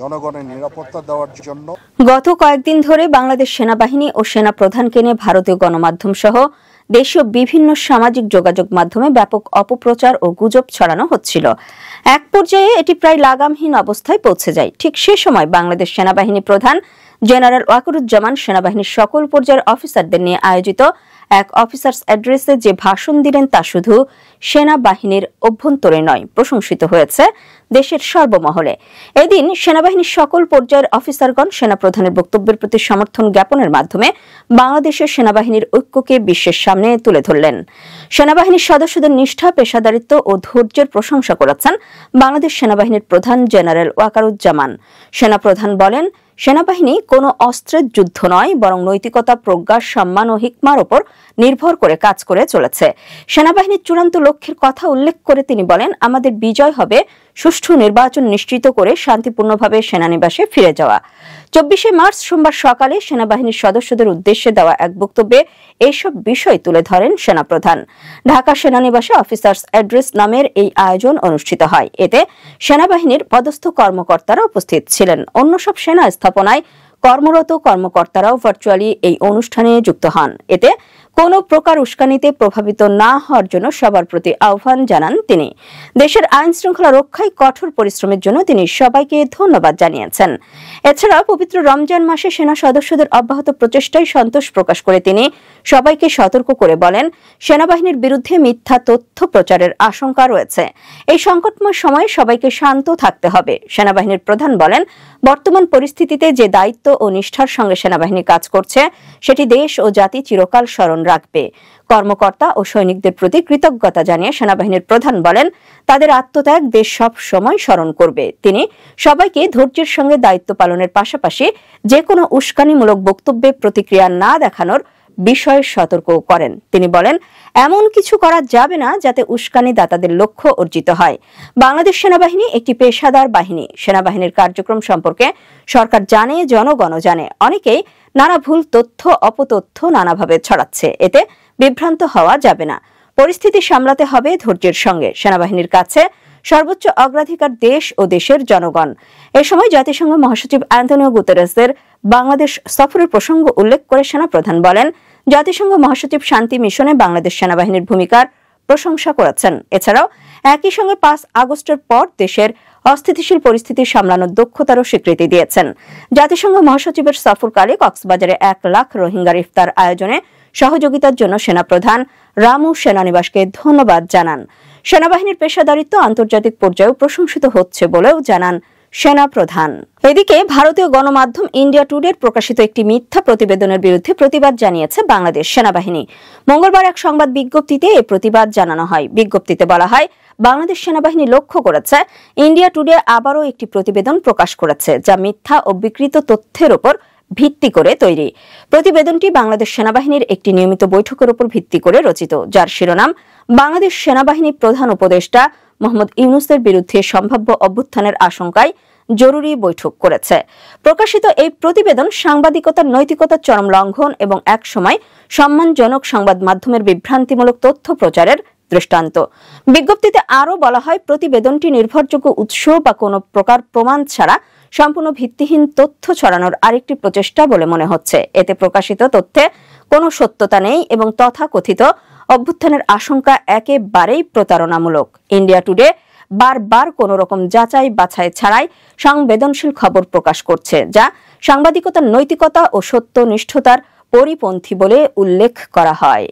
জনগণের নিরাপত্তা দেওয়ার জন্য গত কয়েকদিন ধরে বাংলাদেশ সেনাবাহিনী ও সেনা প্রধানকে নিয়ে ভারতীয় গণমাধ্যম সহ দেশীয় বিভিন্ন সামাজিক যোগাযোগ মাধ্যমে ব্যাপক অপপ্রচার ও গুজব ছড়ানো হচ্ছিল। এক পর্যায়ে এটি প্রায় লাগামহীন অবস্থায় পৌঁছে যায়। ঠিক সে সময় বাংলাদেশ সেনাবাহিনী প্রধান জেনারেল ওয়াকারুজ্জামান সেনাবাহিনীর সকল পর্যায়ের অফিসারদের নিয়ে আয়োজিত এক অফিসার্স অ্যাড্রেসে যে ভাষণ দিলেন তা শুধু সেনাবাহিনীর অভ্যন্তরে নয়, প্রশংসিত হয়েছে দেশের সর্বমহলে। এদিন সেনাবাহিনীর সকল পর্যায়ের অফিসারগণ সেনাপ্রধানের বক্তব্যের প্রতি সমর্থন জ্ঞাপনের মাধ্যমে বাংলাদেশের সেনাবাহিনীর ঐক্যকে বিশ্বের সামনে তুলে ধরলেন। সেনাবাহিনীর সদস্যদের নিষ্ঠা, পেশাদারিত্ব ও ধৈর্যের প্রশংসা করেছেন বাংলাদেশ সেনাবাহিনীর প্রধান জেনারেল ওয়াকারুজ্জামান। সেনাপ্রধান বলেন, সেনাবাহিনী কোনো অস্ত্রের যুদ্ধ নয়, বরং নৈতিকতা, প্রজ্ঞা, সম্মান ও হিকমার ওপর নির্ভর করে কাজ করে চলেছে। সেনাবাহিনীর চূড়ান্ত লক্ষ্যের কথা উল্লেখ করে তিনি বলেন, আমাদের বিজয় হবে সুষ্ঠু নির্বাচন নিশ্চিত করে শান্তিপূর্ণভাবে সেনানিবাসে ফিরে যাওয়া। 24শে মার্চ সোমবার সকালে সেনাবাহিনীর সদস্যদের উদ্দেশ্যে দেওয়া এক বক্তব্যে এইসব বিষয় তুলে ধরেন সেনাপ্রধান। ঢাকা সেনানিবাসে অফিসার্স অ্যাড্রেস নামের এই আয়োজন অনুষ্ঠিত হয়। এতে সেনাবাহিনীর পদস্থ কর্মকর্তারা উপস্থিত ছিলেন। অন্য সব সেনা স্থাপনায় কর্মরত কর্মকর্তারাও ভার্চুয়ালি এই অনুষ্ঠানে যুক্ত হন। এতে কোনো প্রকার উস্কানিতে প্রভাবিত না হওয়ার জন্য সবার প্রতি আহ্বান জানান তিনি। দেশের আইন শৃঙ্খলা রক্ষায় কঠোর পরিশ্রমের জন্য তিনি সবাইকে ধন্যবাদ জানিয়েছেন। এছাড়া পবিত্র রমজান মাসে সেনা সদস্যদের অব্যাহত প্রচেষ্টায় সন্তোষ প্রকাশ করে তিনি সবাইকে সতর্ক করে বলেন, সেনাবাহিনীর বিরুদ্ধে মিথ্যা তথ্য প্রচারের আশঙ্কা রয়েছে। এই সংকটময় সময়ে সবাইকে শান্ত থাকতে হবে। সেনাবাহিনীর প্রধান বলেন, বর্তমান পরিস্থিতিতে যে দায়িত্ব ও নিষ্ঠার সঙ্গে সেনাবাহিনী কাজ করছে সেটি দেশ ও জাতি চিরকাল স্মরণ রাখবে। কর্মকর্তা ও সৈনিকদের প্রতি কৃতজ্ঞতা জানিয়ে সেনাবাহিনীর প্রধান বলেন, তাদের আত্মত্যাগ দেশ সব সময় স্মরণ করবে। তিনি সবাইকে ধৈর্যের সঙ্গে দায়িত্ব পালনের পাশাপাশি যে কোনো উস্কানিমূলক বক্তব্যে প্রতিক্রিয়া না দেখানোর বিষয়ে সতর্ক করেন। তিনি বলেন, এমন কিছু করা যাবে না যাতে উস্কানি দাতাদের লক্ষ্য অর্জিত হয়। বাংলাদেশ সেনাবাহিনী একটি পেশাদার বাহিনী। সেনাবাহিনীর কার্যক্রম সম্পর্কে সরকার জানে, জনগণও জানে। অনেকেই নানা ভুল তথ্য, অপতথ্য নানাভাবে ছড়াচ্ছে। এতে বিভ্রান্ত হওয়া যাবে না। পরিস্থিতি সামলাতে হবে ধৈর্যের সঙ্গে। সেনাবাহিনীর কাছে সর্বোচ্চ অগ্রাধিকার দেশ ও দেশের জনগণ। এ সময় জাতিসংঘ মহাসচিব অ্যান্টনিও গুতেরেসের বাংলাদেশ সফরের প্রসঙ্গ উল্লেখ করে সেনাপ্রধান বলেন, জাতিসংঘ মহাসচিব শান্তি মিশনে বাংলাদেশ সেনাবাহিনীর ভূমিকার প্রশংসা করেছেন। এছাড়াও একই সঙ্গে 5 আগস্টের পর দেশের অস্থিতিশীল পরিস্থিতি সামলানোর দক্ষতারও স্বীকৃতি দিয়েছেন। জাতিসংঘ মহাসচিবের সফরকালে কক্সবাজারে 1 লাখ রোহিঙ্গার ইফতার আয়োজনে সহযোগিতার জন্য সেনাপ্রধান রামু সেনানিবাসকে ধন্যবাদ জানান। সেনাবাহিনীর পেশাদারিত্ব আন্তর্জাতিক পর্যায়েও প্রশংসিত হচ্ছে বলেও জানান সেনাপ্রধান। এদিকে ভারতীয় গণমাধ্যম ইন্ডিয়া টুডের প্রকাশিত একটি মিথ্যা প্রতিবেদনের বিরুদ্ধে প্রতিবাদ জানিয়েছে বাংলাদেশ সেনাবাহিনী। মঙ্গলবার এক সংবাদ বিজ্ঞপ্তিতে এই প্রতিবাদ জানানো হয়। বিজ্ঞপ্তিতে বলা হয়, বাংলাদেশ সেনাবাহিনী লক্ষ্য করেছে ইন্ডিয়া টুডে আবারও একটি প্রতিবেদন প্রকাশ করেছে যা মিথ্যা ও বিকৃত তথ্যের উপর ভিত্তি করে তৈরি। প্রতিবেদনটি বাংলাদেশ সেনাবাহিনীর একটি নিয়মিত বৈঠকের উপর ভিত্তি করে রচিত, যার শিরোনাম বাংলাদেশ সেনাবাহিনী প্রধান উপদেষ্টা মোহাম্মদ ইউনূসের বিরুদ্ধে সম্ভাব্য অভ্যুত্থানের আশঙ্কায় জরুরি বৈঠক করেছে। প্রকাশিত এই প্রতিবেদন সাংবাদিকতার নৈতিকতার চরম লঙ্ঘন এবং একসময় সম্মানজনক সংবাদ মাধ্যমের বিভ্রান্তিমূলক তথ্য প্রচারের দৃষ্টান্ত। বিজ্ঞপ্তিতে আরও বলা হয়, প্রতিবেদনটি নির্ভরযোগ্য উৎস বা কোনো প্রকার প্রমাণ ছাড়া সম্পূর্ণ ভিত্তিহীন তথ্য ছড়ানোর আরেকটি প্রচেষ্টা বলে মনে হচ্ছে। এতে প্রকাশিত তথ্যে কোনো সত্যতা নেই এবং তথাকথিত অভ্যুত্থানের আশঙ্কা একেবারেই প্রতারণামূলক। ইন্ডিয়া টুডে বারবার কোনো রকম যাচাই বাছাই ছাড়াই সংবেদনশীল খবর প্রকাশ করছে, যা সাংবাদিকতার নৈতিকতা ও সত্যনিষ্ঠতার পরিপন্থী বলে উল্লেখ করা হয়।